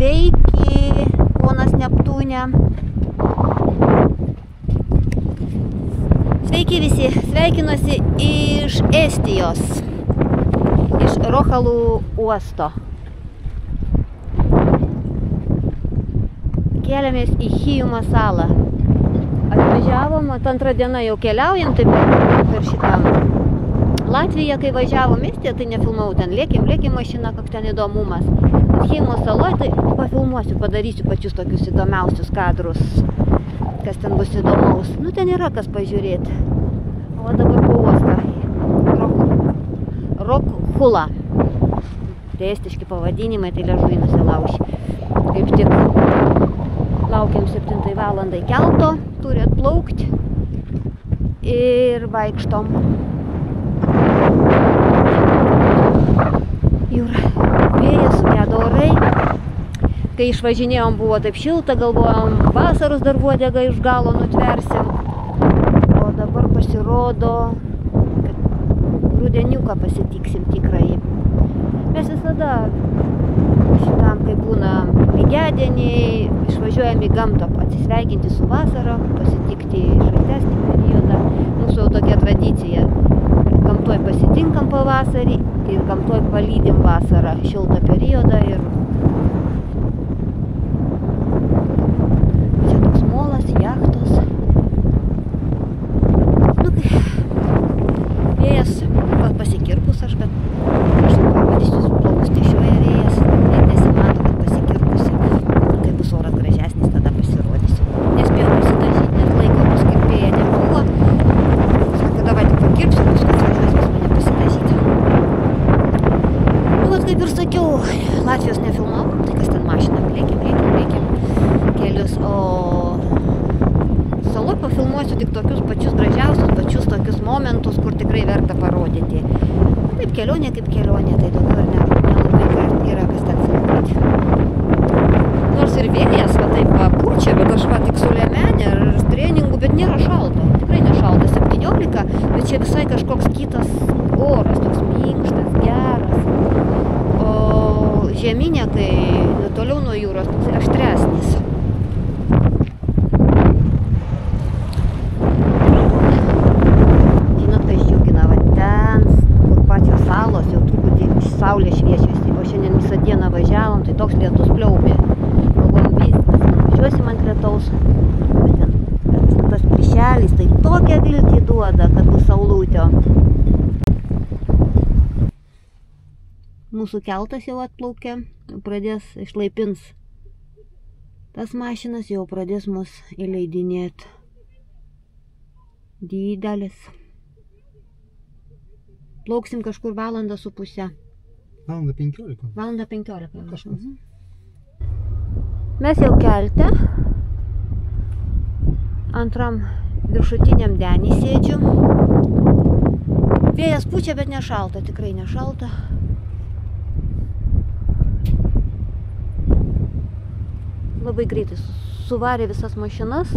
Sveiki, ponas Neptūne. Sveiki visi, sveikinuosi iš Estijos, iš Rohalų uosto. Keliamės į Hijumo salą. Atvažiavom, antrą dieną jau keliaujam, taip per šitą Latviją, kai važiavom Estiją, tai nefilmavau, ten lėkėm mašiną, koks ten įdomumas. Hijumo saloj, tai pafilmuosiu, padarysiu pačius tokius įdomiausius kadrus, kas ten bus įdomaus. Nu, ten yra kas pažiūrėti. O dabar po uostą. Rokhula. Tai estiški pavadinimai, tai liežuvį nusilauši. Kaip tik laukiam 7 valandai kelto, turi atplaukti ir vaikštom. Jūra, vėjas, sugedo orai. Kai išvažinėjom, buvo taip šilta, galvojom, vasaros dar uodegą iš galo nutversim. O dabar pasirodo, kad rudeniuką pasitiksim tikrai. Mes visada šitam, kai būna lygiadieniai, išvažiuojam į gamtą atsisveikinti su vasara, pasitikti šaltesnį periodą. Mūsų jau tokia tradicija. Gamtoj pasitinkam pavasarį ir gamtoj palydim vasarą, šiltą periodą. Ir čia toks molas, jachtos. Nu, vėjas pasikirpus aš, bet aš parodysiu, plaukus tešioja vėjas. Net nesimato, kad pasikirpusi. Kai bus oras gražesnis, tada pasirodysiu. Nespėjau pasidažyti, net laiko bus kirpėja nebuvo. Sako, davai tik pakirpsiu, paskui atvažiuos pas mane pasidažyti. Nu, vat kaip ir sakiau, Latvijos nefilmavau, tai kas ten mašina, lėkėm kelius, o saloj pafilmuosiu tik tokius pačius gražiausius, pačius tokius momentus, kur tikrai verta parodyti. Taip kelionė kaip kelionė, tai daugiau ir nelabai yra kas ten filmuoti. Nors ir vėjas, va taip pučia, bet aš va tik su liemenė ir treningu, bet nėra šalta. Tikrai nešalta, 17, bet čia visai kažkoks kitas oras, toks minkštas, geras. O žeminė, kai toliau nuo jūros, toks aštresnis. Žinot, kai išdžiugina, va ten, kur pačios salos, jau truputį saulė šviečiasi. O šiandien visą dieną važiavom, tai toks lietus pliaupė. Galvojom, viskas, važiuosim ant lietaus. Bet tas plyšelis, tai tokią viltį duoda, kad bus saulutė. Mūsų keltas jau atplaukė, pradės išlaipins. Tas mašinas jau pradės mus įleidinėti. Didelis. Plauksim kažkur 1,5 valandą. 1:15. 1:15. Kažkas. Mes jau kelte. Antram viršutiniam denį sėdžiu. Vėjas pučia, bet nešalta, tikrai nešalta. Labai greitai suvarė visas mašinas.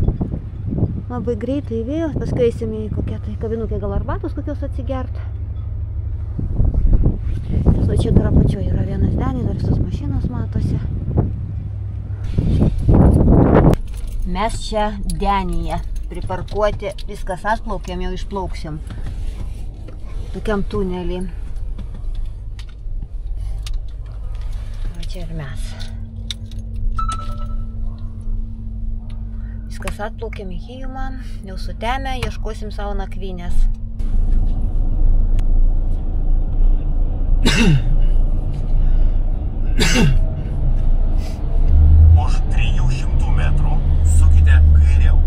Labai greitai vėl. Paskui eisim į kokią tai kavinukę, gal arbatos kokios atsigert. O čia dar apačioje yra vienas denis, dar visos mašinos matosi. Mes čia denyje priparkuoti, viskas atplaukėm, jau išplauksim. Tokiam tunelį. O čia ir mes. Viskas atplaukėm į Hijumą, jau sutemę, ieškosim savo nakvynės. Už 300 metrų sukite kairiau.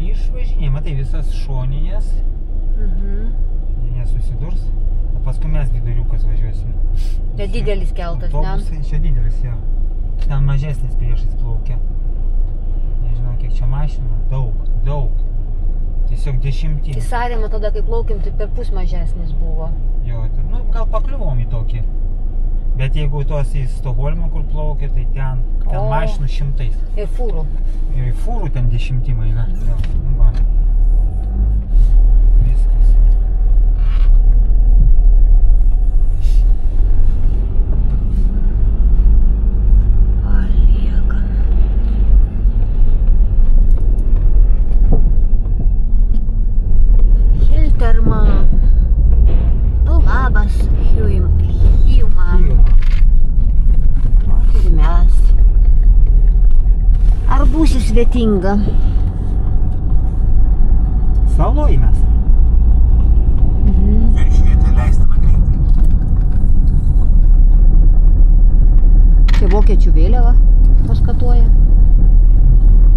Išvažinė, matai, visas šoninės. Jie susidurs, o paskui mes viduriukas važiuosim. Čia didelis keltas, ne? Autobusai, čia didelis, jo. Ten mažesnis priešais plaukia. Nežinau, kiek čia mašinų. Daug. Tiesiog 10. Į Saremą tada, kai plaukėm, tai per pus mažesnis buvo. Jo, tai, nu, gal pakliuvom į tokį. Bet jeigu tuos į Stokholmą, kur plaukė, tai ten mašinų 100. Ir fūrų. Ir į fūrų ten 10 eina. Jo, nu va. Viskas. Hilterman. Nu, labas, Hiuman. O ir mes. Ar būsi svetinga? Saloj mes. Viršijate leistiną greitį. Čia vokiečių vėliava paskatuoja.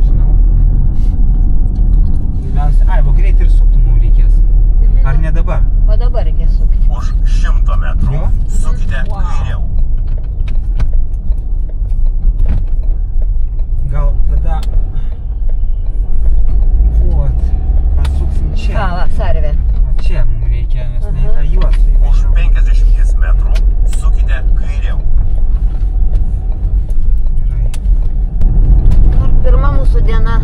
Žinau. Ai, va greit ir suktų mums reikės. Ar ne dabar? O dabar reikia sukti. Už 100 metrų Jo? sukite Wow. kairiau. Gal tada... Vot. Pasuksim čia. Va, Sarve. O čia mums reikia, nes ne į tą juostą Už įvažiuojam. 50 metrų sukite kairiau. Gerai. Ir pirma mūsų diena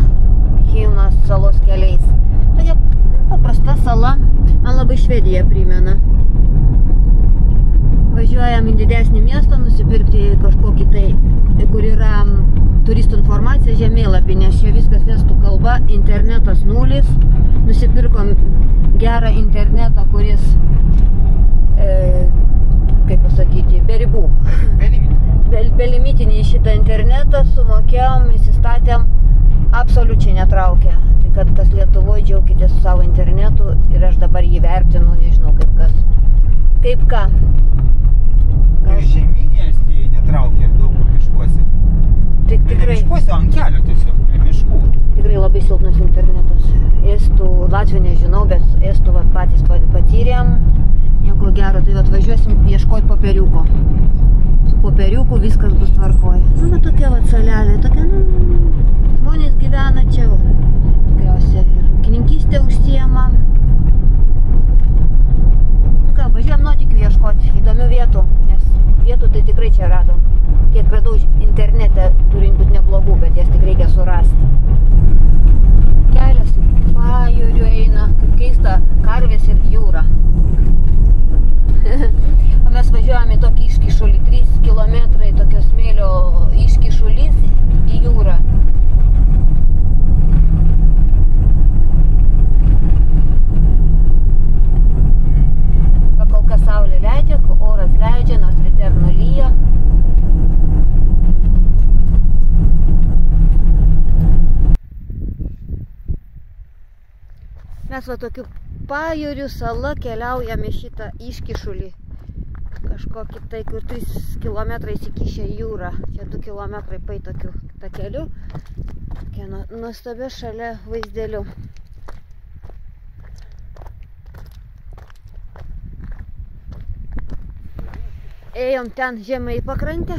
Hiumas salos keliais. Tokia paprasta sala, man labai Švediją primena. Važiuojam į didesnį miestą, nusipirkti kažkokį tai, kur yra turistų informacija žemėlapį, nes čia viskas estų kalba, internetas nulis. Nusipirkom gerą internetą, kuris, kaip pasakyti, be ribų. Belimitinį šitą internetą sumokėjom, įsistatėm, absoliučiai netraukia. Tai kad kas Lietuvoje džiaukitės su savo internetu ir aš dabar jį vertinu, nežinau kaip kas. Kaip ką. Ir žemynė Estijai netraukia daug kur miškuose. Tikrai. Ne miškuose, o ant kelio tiesiog, prie miškų. Tikrai labai silpnas internetas. Estų, Latvių nežinau, bet estų patys patyrėm. Nieko gero, tai važiuosim ieškoti popieriuko. Su popieriuku viskas bus tvarkoj. Nu, tokia salelė, tokia, žmonės gyvena čia. Tikriausiai ir ūkininkystė užsiema. Nu ką, važiuojam nuotykių ieškoti, įdomių vietų, nes vietų tai tikrai čia radom. Kiek radau internete, turint būti neblogų, bet jas tik reikia surasti. Kelias pajūriu eina, kaip keista, karvės ir jūra. O mes važiuojame į tokį iškišulį, 3 kilometrai tokio smėlio iškišulys į jūrą. Kol kas saulė leidžia, oras leidžia, nors ryte ir nulyja. Mes va tokiu pajūriu sala keliaujame šitą iškišulį. Kažkokį tai, kur 3 kilometrai įsikišę į jūrą. Čia 2 kilometrai paitokiu takeliu. Tokia nuostabia šalia vaizdeliu. Ėjom ten žemai į pakrantę,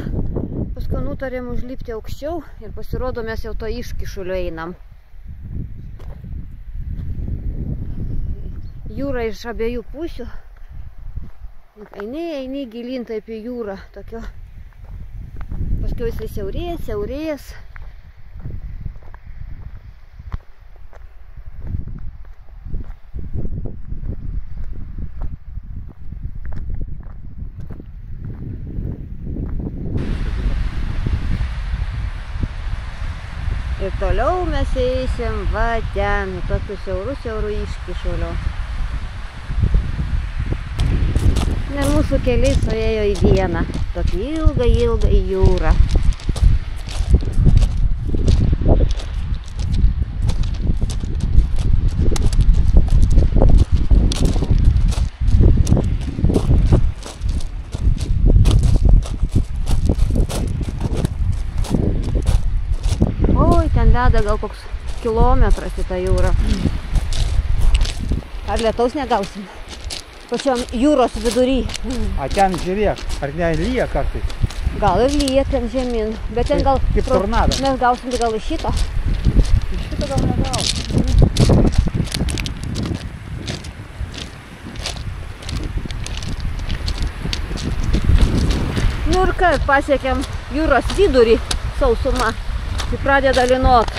paskui nutarėm užlipti aukščiau ir pasirodo mes jau to iškišulio einam. Jūra iš abiejų pusių. Eini gilyn taip į jūrą. Tokio. Paskui jisai siaurės. Ir toliau mes eisim va ten, tokiu siauru iškišulio. Ir mūsų keliai suėjo į vieną, tokį ilgą į jūrą. Oi, ten veda gal koks kilometras į tą jūrą. Ar lietaus negausim? Pačiam jūros vidury. A ten žiūrėk, ar ne lyja kartais? Gal ir lyja ten žemyn, bet ten gal... Kaip tornado. Mes gausim gal iš šito. Iš šito gal negausim. ką, pasiekėm jūros vidurį, sausuma. Tai pradeda lynot.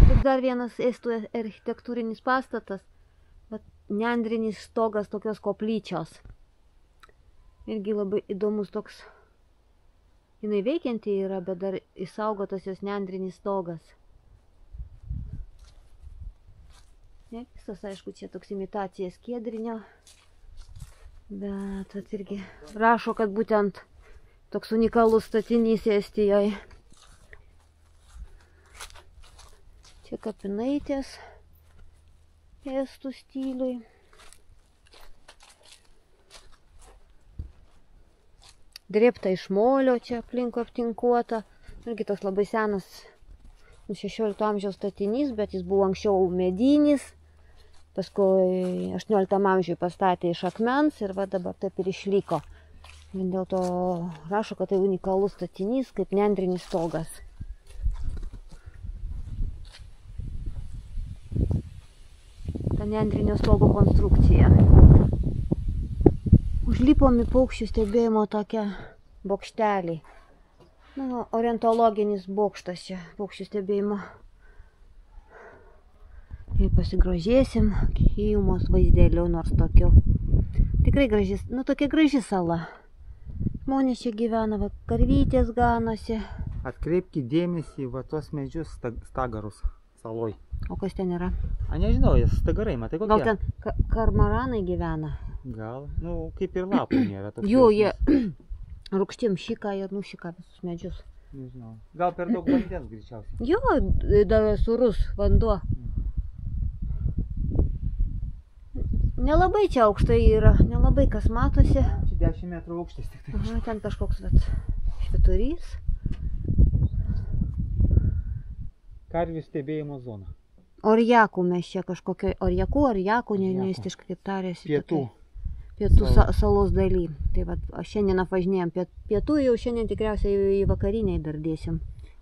Ir dar vienas estų architektūrinis pastatas, bet nendrinis stogas tokios koplyčios. Irgi labai įdomus toks. Jinai veikianti yra, bet dar išsaugotas jos nendrinis stogas. Ne, visas, aišku, čia toks imitacija skiedrinio. Bet irgi rašo, kad būtent toks unikalus statinys Estijoje. Čia kapinaitės estų stiliui. Drėbta iš molio čia aplink aptinkuota. Irgi toks labai senas 16 amžiaus statinys, bet jis buvo anksčiau medinis. Paskui 18 amžiui pastatė iš akmens ir va dabar taip ir išliko. Vien dėl to rašo, kad tai unikalus statinys, kaip nendrinis stogas. Ta nendrinio stogo konstrukcija. Užlipom į paukščių stebėjimo tokią bokštelį. Nu, orientologinis bokštas čia, paukščių stebėjimo. Ir pasigrožėsim Kyjumos vaizdėliu, nors tokiu. Tikrai graži, nu tokia graži sala. Žmonės čia gyvena, va, karvytės ganosi. Atkreipkite dėmesį į va tuos medžius stagarus saloj. O kas ten yra? A nežinau, jie stagarai, matai kokie? Gal ten karmaranai gyvena? Gal, nu kaip ir lapų nėra. Jo, jie rūgštim šika ir nušika visus medžius. Nežinau, gal per daug vandens greičiausiai. Jo, dar surus vanduo. Nelabai čia aukštai yra, nelabai kas matosi. Čia 10 metrų aukštis tik tai. Aha, ten kažkoks švyturys. Karvių stebėjimo zona. Orjakų mes čia kažkokio, orjakų, neestiškai kaip tarėsi. Pietų. Pietų salos daly. Tai va, šiandien apvažinėjom pietų, jau šiandien tikriausiai į vakariniai dar dėsim.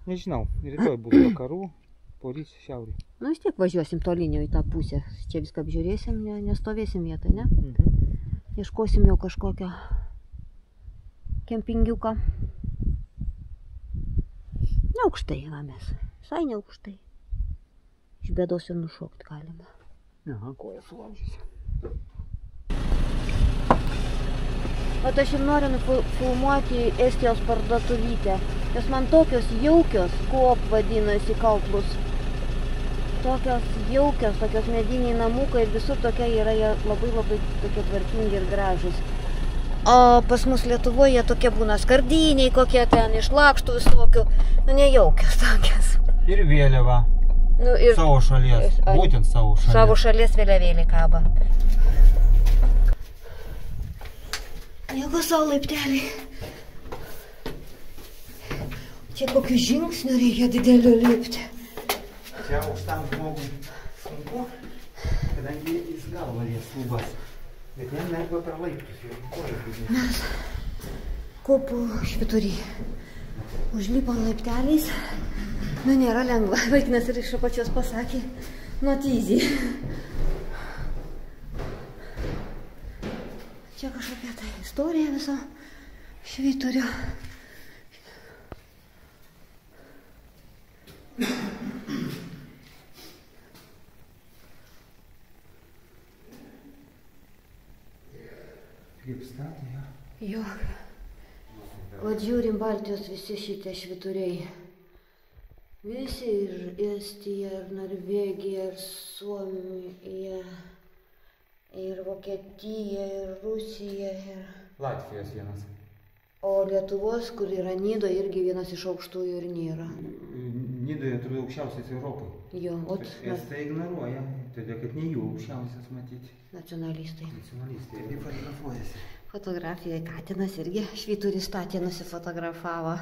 Nežinau, rytoj bus vakarų, poryt šiaurė. Nu vis tiek važiuosim tolinio į tą pusę. Čia viską apžiūrėsim, nestovėsim vietoj, ne? Ieškosim jau kažkokio kempingiuką. Neaukštai va mes. Visai neaukštai. Iš bėdos ir nušokti galime. Aha, koja sulaužysi. O aš jums noriu nufilmuoti Estijos parduotuvytę. Jos man tokios jaukios, Coop vadinasi Kauplus. Tokios jaukios, tokios mediniai namukai ir visur tokia yra, jie labai tokie tvarkingi ir gražus. O pas mus Lietuvoje jie tokie būna skardiniai, kokie ten iš lakštų visokių, nu nejaukios tokios. Ir vėliava. Nu, ir savo šalies, būtent savo šalies. Savo šalies vėliavėlė kaba. Jeigu savo laiptelį. Čia kokių žingsnių reikia didelių lipti. Čia aukštam žmogui sunku, kadangi jis galva jas lubas. Bet jam lengva per laiptus. Mes kopų švyturį užlipom laipteliais. Nu, nėra lengva. Vaikinas ir iš apačios pasakė, not easy. Čia kažkokia tai istorija viso švyturio. Kaip statė, jo. O žiūrim Baltijos visi šitie švyturiai. Visi ir Estija, ir Norvegija, ir Suomija, ir Vokietija, ir Rusija. Latvijos vienas. O Lietuvos, kur yra Nido, irgi vienas iš aukštųjų ir nėra. Nidoje atrodo aukščiausias Europai. Jo, Estai ignoruoja, todėl kad ne jų aukščiausias matyti. Nacionalistai. Nacionalistai irgi fotografuojasi. Fotografija Katinas irgi švyturį statė, nusifotografavo.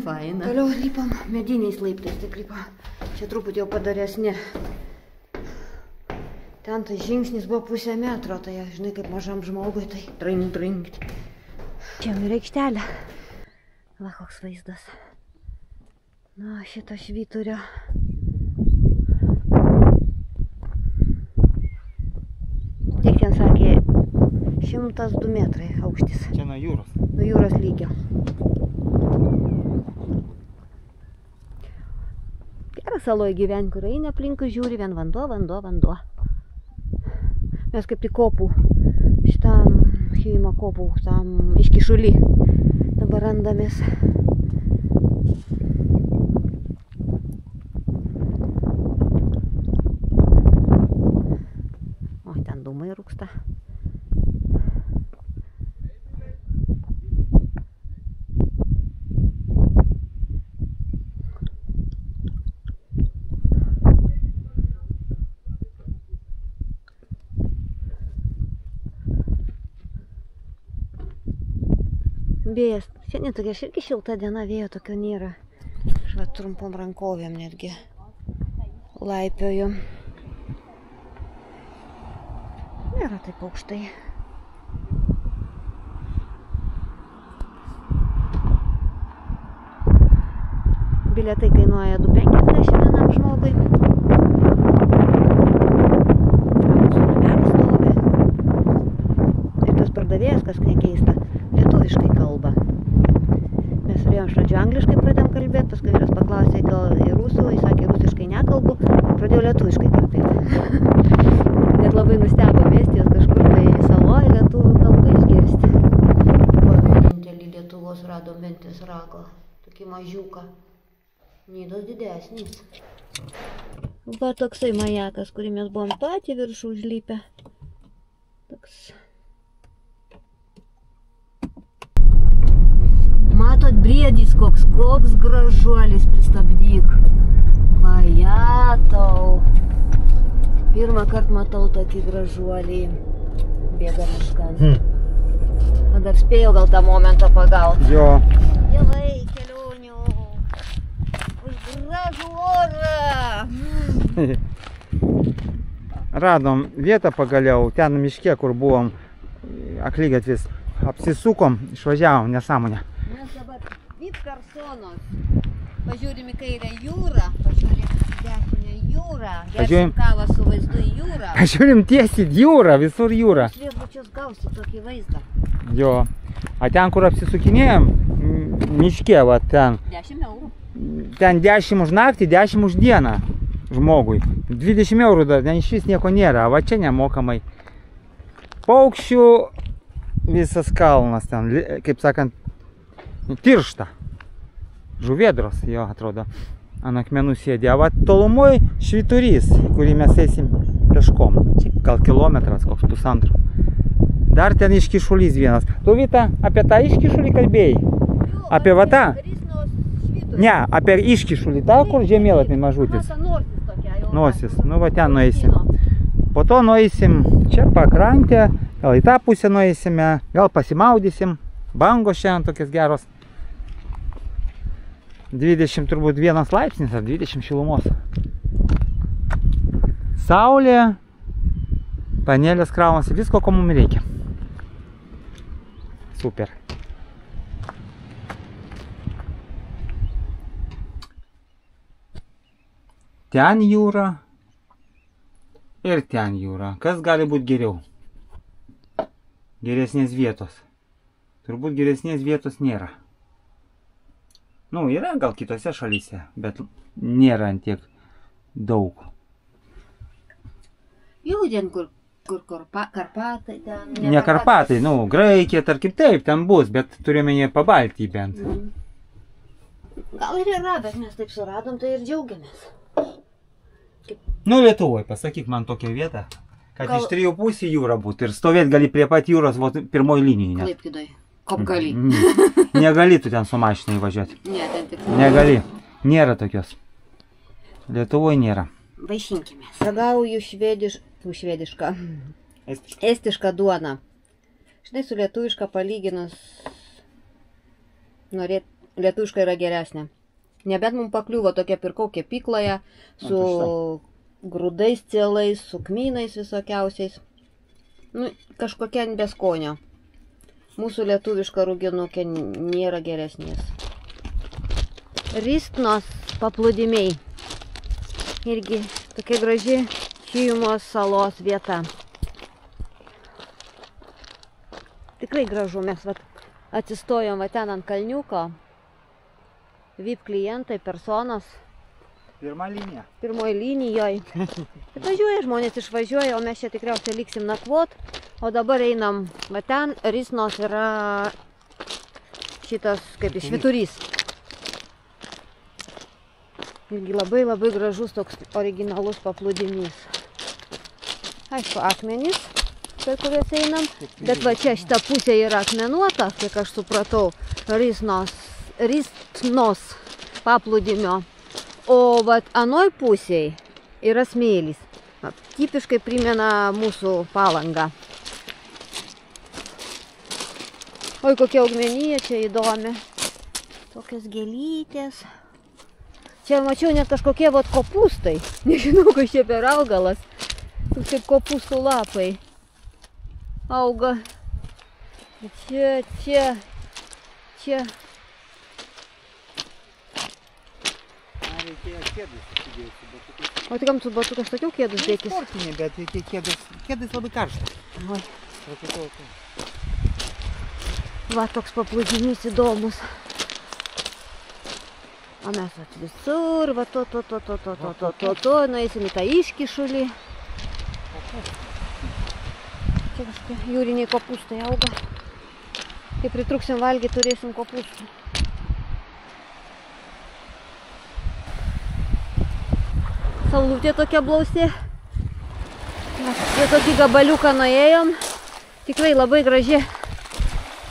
Faina. Toliau lipam mediniais laiptais, taip lipam. Čia truputį jau padaresni. Ten tai žingsnis buvo 0,5 metro, tai žinai, kaip mažam žmogui, tai drinkt. Čia ir aikštelė. Va, koks vaizdas. Na, šito švyturio. 102 metrai aukštis. Čia nuo jūros. Nuo jūros lygio. Geras saloj gyventi, kur eina aplinkui, žiūri vien vanduo. Mes kaip tik kopų, šitam Chivimo kopų, tam iškišulį dabar randamės. O, ten dūmai rūksta. Vėjas. Šiandien tokia irgi šilta diena, vėjo tokio nėra. Aš va trumpom rankovėm netgi laipioju. Nėra taip aukštai. Bilietai kainuoja 2,50 vienam žmogui. Mūsų namelis stovi. Ir tas pardavėjas, kas keista, lietuviškai kalba. Mes turėjom iš pradžių angliškai pradėjom kalbėti, paskui vyras paklausė gal į rusų, jis sakė, rusiškai nekalbu, pradėjau lietuviškai kalbėti. Net labai nustebom Estijos kažkur tai saloj lietuvių kalbą išgirsti. Va, vienintelį Lietuvos radom Ventės rago, tokį mažiuką. Nidos didesnis. Va toksai majakas, kurį mes buvom patį viršų užlipę. Toks. Matot, briedis koks gražuolis, pristabdyk. Vajatau. Pirmą kartą matau tokį gražuolį. Bėga miškan. O dar spėjau gal tą momentą pagauti. Jo. Dievai, kelionių. Už gražų orą. Radom vietą pagaliau, ten miške, kur buvom akligatvis. Apsisukom, išvažiavom, nesąmonę. Mes dabar Vitkarsonos. Pažiūrim į kairę jūrą, pažiūrim dešinę jūrą, gersim kavą su vaizdu į jūrą. Pažiūrim tiesiai jūrą, visur jūra. Viešbučius gausi tokį vaizdą. Jo. A ten, kur apsisukinėjom, miške, va ten. 10 eurų. Ten 10 už naktį, 10 už dieną žmogui. 20 eurų dar, ten iš vis nieko nėra, va čia nemokamai. Paukščių visas kalnas ten, kaip sakant, tiršta. Žuvėdros, jo atrodo, ant akmenų sėdė. Va tolumoj švyturys, kurį mes eisim peškom. Čia gal kilometras, koks pusantro. Dar ten iškišulys vienas. Tu, Vita, apie tą iškišulį kalbėjai? Apie va tą? Ne, apie iškišulį tą, kur žemėlapį mažutis. Nosis, nu va ten nueisim. Po to nueisim čia pakrantę, gal į tą pusę nueisime, gal pasimaudysim. Bangos šiandien tokias geros. 20 turbūt 1 laipsnis ar 20 šilumos. Saulė, panelės kraunasi, visko, ko mums reikia. Super. Ten jūra ir ten jūra. Kas gali būti geriau? Geresnės vietos. Turbūt geresnės vietos nėra. Nu, yra gal kitose šalyse, bet nėra tiek daug. Jau ten, kur Karpatai ten. Ne Karpatai, nu, Graikija, tarkim, taip, ten bus, bet turime ne Pabaltį bent. Gal ir yra, bet mes taip suradom, tai ir džiaugiamės. Nu, Lietuvoje, pasakyk man tokią vietą, kad iš 3 pusių jūra būtų ir stovėt gali prie pat jūros pirmoj linijai. Klaipėdoj. Kop gali. Negali tu ten su mašinai važiuoti. Ne, ten tik. Negali. Nėra tokios. Lietuvoje nėra. Vaišinkimės. Ragauju švedišką. Estišką duoną. Štai su lietuviška palyginus. Lietuviška yra geresnė. Nebent mums pakliuvo tokia, pirkau kepykloje su grūdais cielais, su kmynais visokiausiais. Nu, kažkokia beskonio. Mūsų lietuviška rūginukė nėra geresnės. Ristnos paplūdimiai. Irgi tokia graži Chivimos salos vieta. Tikrai gražu, mes vat, atsistojom va ten ant kalniuko. VIP klientai, personos. Pirma linija. Pirmoji linijoje. Važiuoja, žmonės išvažiuoja, o mes čia tikriausiai liksim nakvot. O dabar einam, va ten Rysnos yra šitas, kaip švyturys. Irgi labai labai gražus toks originalus paplūdimys. Aišku, akmenys, per kuriuos einam. Bet va čia šita pusė yra akmenuota, kiek aš supratau, Rysnos paplūdimio. O vat anoj pusėj yra smėlis. Tipiškai primena mūsų Palangą. Oi, kokia augmenija čia įdomi. Tokios gėlytės. Čia mačiau net kažkokie vat kopūstai. Nežinau, kas čia per augalas. Toks kaip kopūstų lapai. Auga. Čia. O tai kam tu batukas tokių kėdus dėkis? Sportiniai, bet kėdus labai karštas. Oi. Va, toks paplūdimys įdomus. O mes vat visur, va to, nueisim į tą iškišulį. Čia kažkokie jūriniai kopūstai auga. Kai pritruksim valgyti, turėsim kopūstų. Saulutė tokia blausi. Į tokį gabaliuką nuėjom. Tikrai labai graži.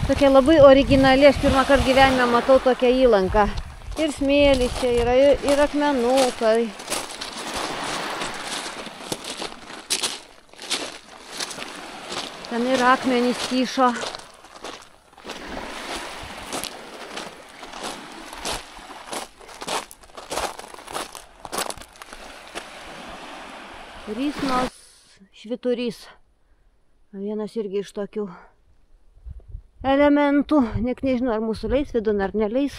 Tokia labai originali. Aš pirmą kartą gyvenime matau tokią įlanką. Ir smėlis čia yra, ir akmenukai. Ten ir akmenys kyšo. Rysnos švyturys. Vienas irgi iš tokių elementų. Nek nežinau, ar mūsų leis vidun, ar neleis.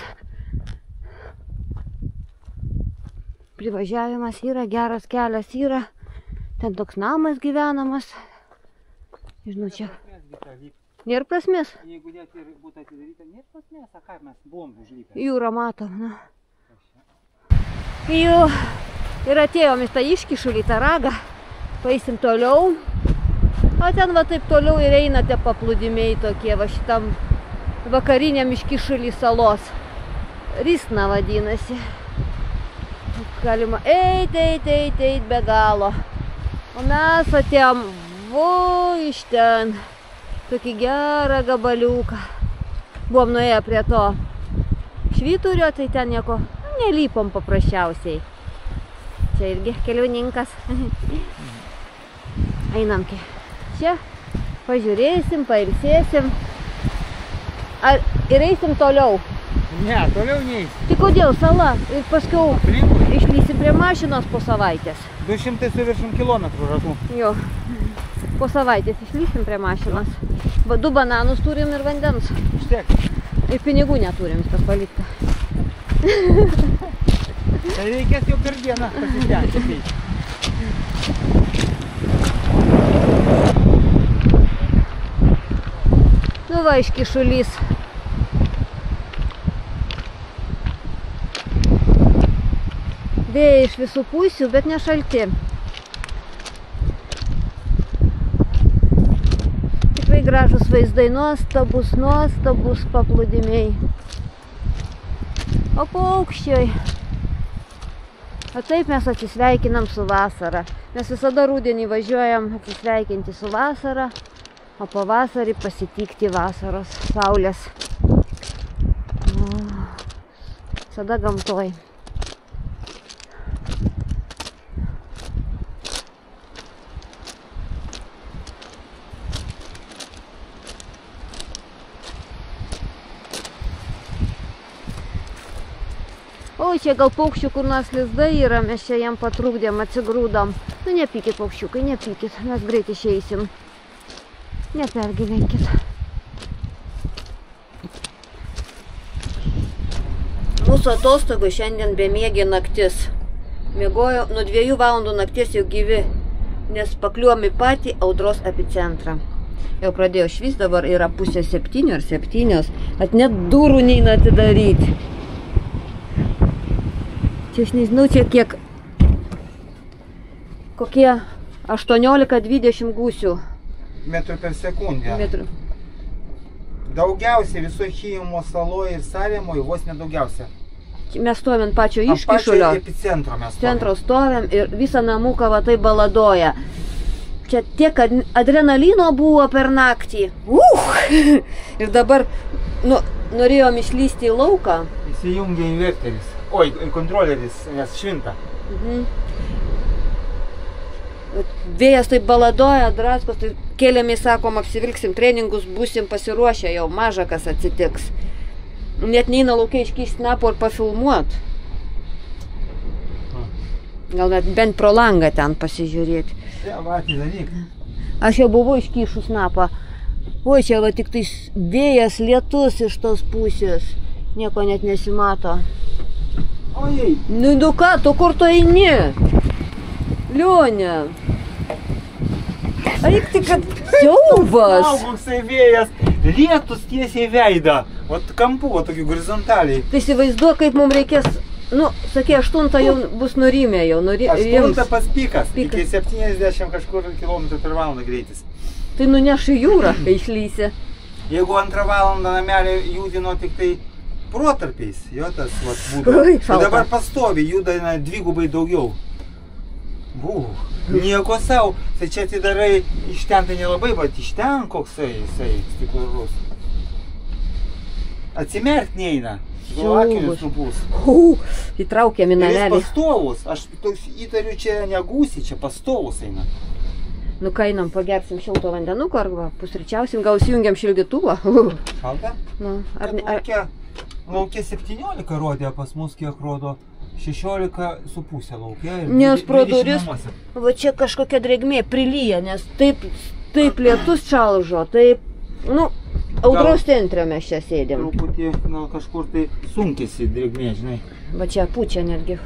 Privažiavimas yra, geras kelias yra. Ten toks namas gyvenamas. Nežinau, čia. Nėra prasmės? Jeigu net ir būtų atidaryta, nėra prasmės, o ką mes buvom užlypę? Jūrą matom, na. Ir atėjom į tą iškišulį, tą ragą. Paeisim toliau. O ten va taip toliau ir eina tie paplūdimiai tokie, va šitam vakariniam iškišulį salos. Rysna vadinasi. Galima eit be galo. O mes atėjom iš ten. Tokį gerą gabaliuką. Buvom nuėję prie to švyturio, tai ten nieko nelypom paprasčiausiai. Čia irgi keliauninkas. Einam čia, pažiūrėsim, pailsėsim. Ir eisim toliau. Ne, toliau neįsim. Tai kodėl sala? Ir paskiau išlysim prie mašinos po savaitės. 200 su viršum kilometrų ratų. Jo, po savaitės išlysim prie mašinos. 2 bananus turim ir vandens. Užtiek. Ir pinigų neturim, viskas palikta. Tai reikės jau per dieną pasistengti. Nu va, iškišulys. Vėjai iš visų pusių, bet ne šalti. Tikrai gražus vaizdai, nuostabus paplūdimiai. O paukščiai. O taip mes atsisveikinam su vasara. Mes visada rudenį važiuojam atsisveikinti su vasara, o pavasarį pasitikti vasaros saulės. Visada gamtoj. O, čia gal paukščių kur nors lizdai yra, mes čia jam patrukdėm, atsigrūdom. Nu, nepykit paukščiukai, nepykit, mes greit išeisim. Nepergyvenkit. Mūsų atostogų šiandien bemiegė naktis. Miegojo nuo 2 valandų nakties jau gyvi, nes pakliuvom į patį audros epicentrą. Jau pradėjo švis, dabar yra 6:30 ar 7, at net durų neina atidaryti. Čia aš nežinau, čia kiek, kokie 18-20 gūsių. Metrų per sekundę. Metrų. Daugiausiai viso Chijimo saloje ir Sarėmoje, vos nedaugiausia. Mes stovim ant pačio Ant iškišulio. pačio epicentro mes stovim. Centro stovim ir visą namuką va tai baladoja. Čia tiek adrenalino buvo per naktį. Ir dabar norėjom išlysti į lauką. Įsijungia inverteris. Oi, kontroleris, nes švinta. Vėjas taip baladoja, draskos, tai kėlėmės, sakom, apsivilksim treningus, būsim pasiruošę, jau maža kas atsitiks. Net neina laukia iškišti snapo ir pafilmuot. Gal net bent pro langą ten pasižiūrėti. Aš jau buvau iškišus snapą. Oi, čia va tik tais vėjas, lietus iš tos pusės. Nieko net nesimato. Ojei. Nu ką, tu kur tu eini? Lionė. Eik tik, kad siaubas. Koksai vėjas, lietus tiesiai veidą. Vat kampu, va tokiu horizontaliai. Tai įsivaizduok, kaip mums reikės, sakė, 8 jau bus nurimę jau. 8 pas pikas, iki 70 kažkur kilometrų per valandą greitis. Tai nuneš į jūrą, kai išlysi. Jeigu 2 valandą namelį judino tik tai protarpiais, jo tas vat būtų. Tai dabar pastovi judina 2 daugiau. Nieko sau, tai čia atidarai iš ten tai nelabai, bet iš ten koksai jisai stiklus. Atsimerkt neina, akinius nupūs. Įtraukėm į Ir namelį. jis pastovus, aš toks įtariu, čia negūsi, čia pastovus eina. Nu ką, einam, pagersim šilto vandenuko arba pusryčiausim, gal įsijungiam šildytuvą. Šalta? Nu, Laukia 17 rodė, pas mus kiek rodo 16,5 laukia. Nes pro duris, va čia kažkokia drėgmė prilyja, nes taip lietus čalžo, taip, audros centre mes čia sėdėm. Truputį, gal kažkur tai sunkėsi drėgmė, žinai. Va čia pučia netgi.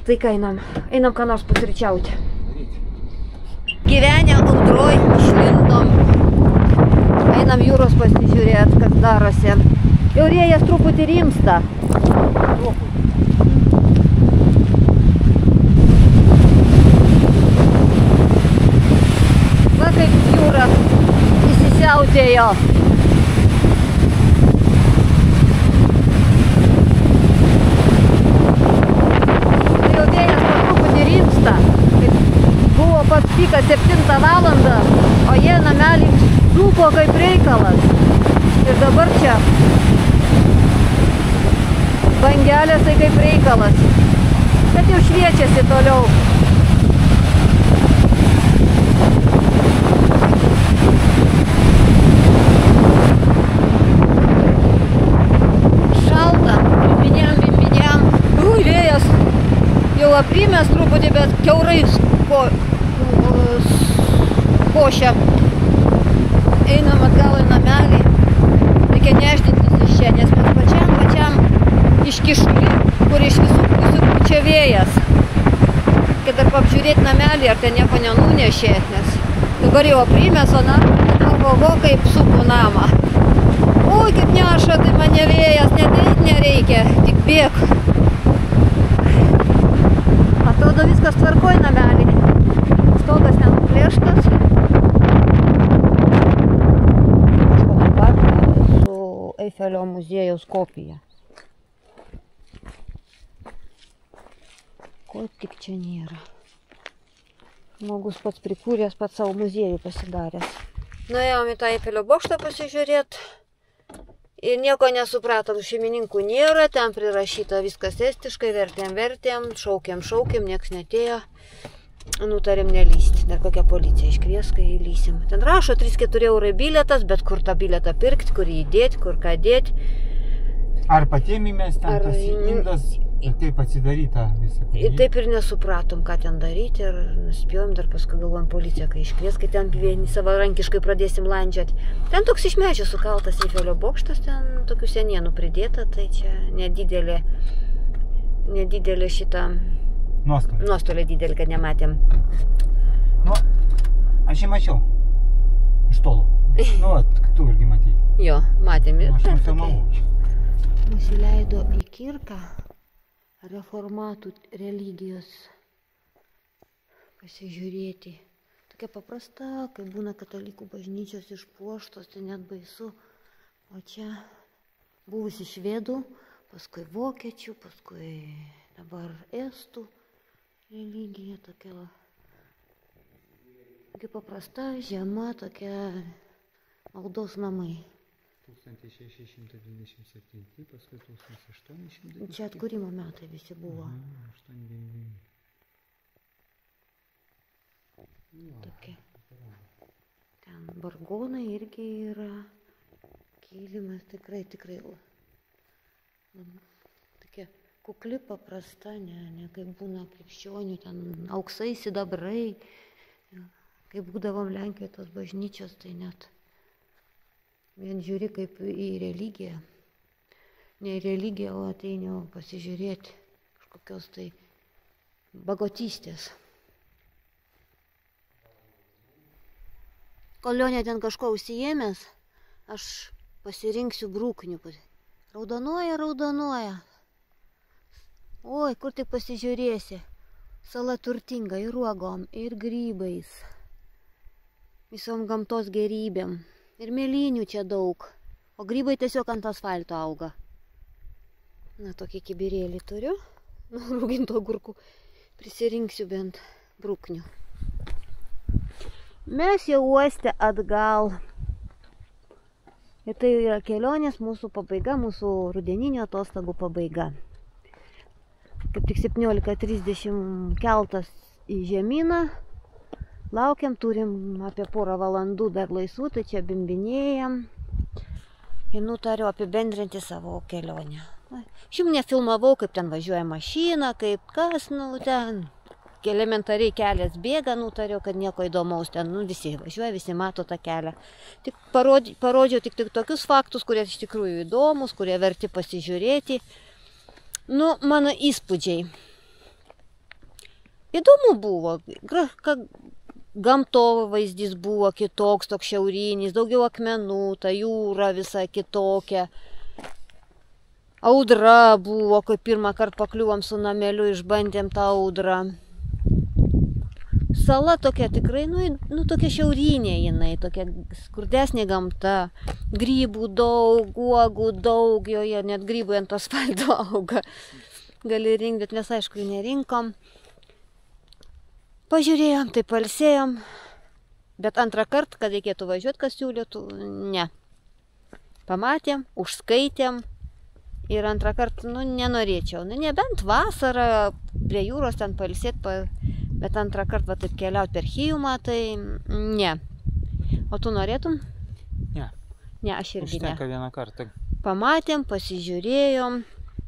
Tai ką einam ką nors pusryčiauti. Gyvenę audroj, išlindom. Einam jūros pasižiūrėt, kas darosi. Jau vėjas truputį rimsta. Va kaip jūra įsisiautėjo. Jau vėjas truputį rimsta. Buvo pats pikas 7 valandą, o jie namelį supo kaip reikalas. Ir dabar čia bangelės tai kaip reikalas. Bet jau šviečiasi toliau. Šalta, bimbinėm. Vėjas jau aprimęs truputį, bet kiaurai košia. Einam atgal į namelį. Reikia nešdintis iš čia, nes mes pačiam iškišulį, kur iš visų pusių pučia vėjas. Kad dar apžiūrėti namelį, ar ten nieko nenunešė, nes dabar jau aprimęs, o oho, kaip supu namą. Oi, kaip neša, tai mane vėjas, nedėti nereikia, tik bėg. Atrodo, viskas tvarkoj namelį. Stogas nenuplėštas. Su Eifelio muziejaus kopija. Ko tik čia nėra. Žmogus pats prikūręs, pats savo muziejų pasidaręs. Nuėjom į tą Eifelio bokštą pasižiūrėti. Ir nieko nesupratom, šeimininkų nėra, ten prirašyta viskas estiškai, vertėm, šaukėm, nieks netėjo. Nutarėm nelysti, dar kokią policiją iškvies, kai įlysim. Ten rašo 3-4 eurai bilietas, bet kur tą bilietą pirkti, kur jį dėti, kur ką dėti. Ar patėmėmės ten tas indas ir taip atsidaryta visą. Ir taip ir nesupratom, ką ten daryti ir nuspėjom, dar paskui galvojom policiją, kai iškvies, kai ten vieni savarankiškai pradėsim landžioti. Ten toks iš medžio sukaltas Eifelio bokštas, ten tokių senienų pridėta, tai čia nedidelė šitą nuostolė didelį, kad nematėm. Nu, aš jį mačiau. Iš tolo. Nu, tu irgi matei. Jo, matėm ir Aš ten nufilmavau. mus įleido į kirką reformatų religijos pasižiūrėti. Tokia paprasta, kai būna katalikų bažnyčios išpuoštos, tai net baisu. O čia buvusi švedų, paskui vokiečių, paskui dabar estų religija tokia. Tokia paprasta, žema, tokia maldos namai. 1627, paskui 1800. Čia atkūrimo metai visi buvo. 899. Tokia. Ten vargonai irgi yra. Kilimas tikrai. Tokia kukli, paprasta, ne kaip būna krikščionių, ten auksai, sidabrai. Kaip būdavom Lenkijoje tos bažnyčios, tai net vien žiūri kaip į religiją. Ne į religiją, o ateiniau pasižiūrėti kažkokios tai bagotystės. Kol Lionė ten kažko užsiėmęs, aš pasirinksiu brūknių. Raudonuoja. Oi, kur tik pasižiūrėsi. Sala turtinga ir uogom, ir grybais. Visom gamtos gerybėm. Ir mėlynių čia daug. O grybai tiesiog ant asfalto auga. Na, tokį kibirėlį turiu. Nu, rūginto agurkų. Prisirinksiu bent brūknių. Mes jau uoste atgal. Ir tai yra kelionės mūsų pabaiga, mūsų rudeninio atostogų pabaiga. Kaip tik 17:30 keltas į žemyną. Laukiam, turim apie porą valandų dar laisvų, tai čia bimbinėjam. Ir nutariu apibendrinti savo kelionę. Šiaip nefilmavau, kaip ten važiuoja mašina, kaip kas, nu ten. Elementariai kelias bėga, nutariau, kad nieko įdomaus ten, nu visi važiuoja, visi mato tą kelią. Tik parodžiau tik tokius faktus, kurie iš tikrųjų įdomus, kurie verti pasižiūrėti. Nu, mano įspūdžiai. Įdomu buvo, gamtovaizdis buvo kitoks, toks šiaurinis, daugiau akmenų, ta jūra visa kitokia. Audra buvo, kai pirmą kartą pakliuvom su nameliu, išbandėm tą audrą. Sala tokia tikrai, nu tokia šiaurinė jinai, tokia skurdesnė gamta. Grybų daug, uogų daug, joje net grybai ant asfalto auga. Gali rinkti, bet mes aišku jų nerinkom. Pažiūrėjom, tai palsėjom. Bet antrą kartą, kad reikėtų važiuoti, kas siūlytų, ne. Pamatėm, užskaitėm. Ir antrą kartą, nu, nenorėčiau. Nu, nebent vasarą prie jūros ten palsėti, bet antrą kartą va, taip keliauti per Hijumą, tai ne. O tu norėtum? Ne. Ne, aš irgi ne. Užtenka vieną kartą. Pamatėm, pasižiūrėjom.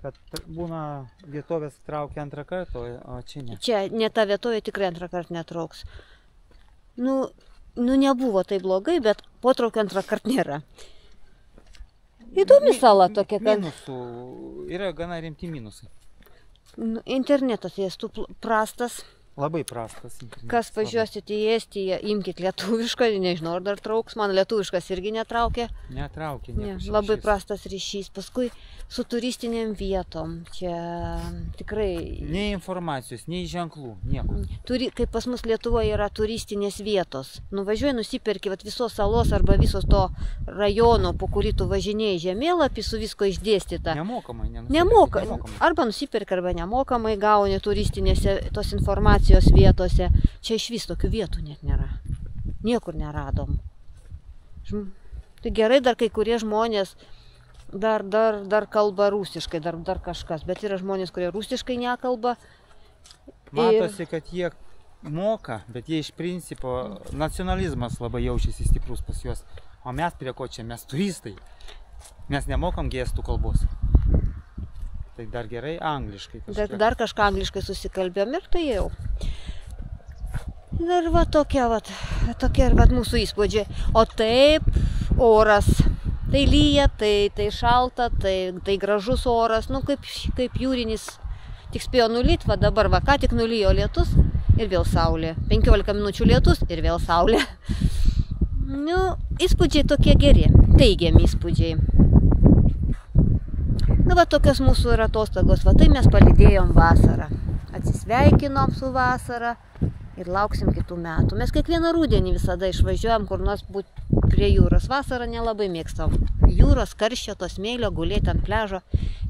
Kad būna vietovės traukia antrą kartą, o čia ne. Čia ne ta vietovė tikrai antrą kartą netrauks. Nu, nebuvo tai blogai, bet potraukio antrą kartą nėra. Įdomi sala tokia, kad... Minusų, yra gana rimti minusai. Internetas estų prastas. Labai prastas. Kas važiuosit į Estiją, imkit lietuvišką, nežinau, ar dar trauks. Man lietuviškas irgi netraukia. Netraukia, ne, labai prastas ryšys. Paskui su turistinėm vietom. Čia tikrai... Nei informacijos, nei ženklų, nieko. Kaip pas mus Lietuvoje yra turistinės vietos. Nuvažiuoji, nusiperki visos salos arba visos to rajono, po kurį tu važinėjai žemėlapį, su visko išdėstyta. Nemokamai, nemokamai. Arba nusiperki, arba nemokamai gauni turistinėse tos informacijos vietose. Čia iš vis tokių vietų net nėra. Niekur neradom. Tai gerai, dar kai kurie žmonės dar kalba rusiškai, dar kažkas. Bet yra žmonės, kurie rusiškai nekalba. Matosi, kad jie moka, bet jie iš principo nacionalizmas labai jaučiasi stiprus pas juos. O mes prie ko čia? Mes turistai. Mes nemokam gestų kalbos. Tai dar gerai angliškai. Dar kažką angliškai susikalbėjom ir tai jau. Ir va tokie mūsų įspūdžiai. O taip, oras. Tai lyja, tai šalta, tai gražus oras. Nu, kaip jūrinis. Tik spėjo nulyti, va dabar ką tik nulijo lietus ir vėl saulė. 15 minučių lietus ir vėl saulė. Nu, įspūdžiai tokie geri, teigiami įspūdžiai. Nu, va, tokios mūsų yra atostogos, va, tai mes palydėjom vasarą. Atsisveikinom su vasara ir lauksim kitų metų. Mes kiekvieną rudenį visada išvažiuojam, kur nors būti prie jūros. Vasarą nelabai mėgstam jūros, karščio, to smėlio, gulėti ant pliažo.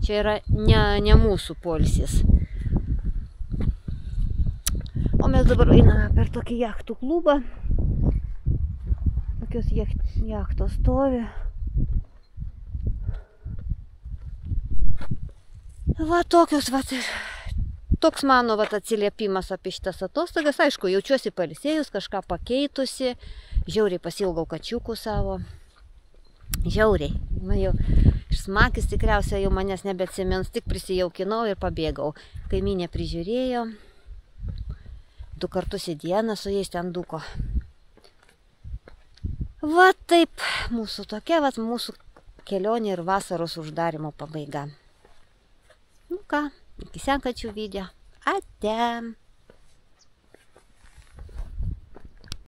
Čia yra ne mūsų poilsis. O mes dabar einame per tokį jachtų klubą. Tokios jachtos stovi. Va tokios, va, toks mano va, atsiliepimas apie šitas atostogas. Aišku, jaučiuosi pailsėjus, kažką pakeitusi. Žiauriai pasilgau kačiukų savo. Žiauriai. Man jau Smakis tikriausiai jau manęs nebeatsimins, tik prisijaukinau ir pabėgau. Kaimynė prižiūrėjo. 2 kartus į dieną su jais ten duko. Va taip, mūsų tokia, va, mūsų kelionė ir vasaros uždarimo pabaiga. Nu ką, iki sekančių video. Ate.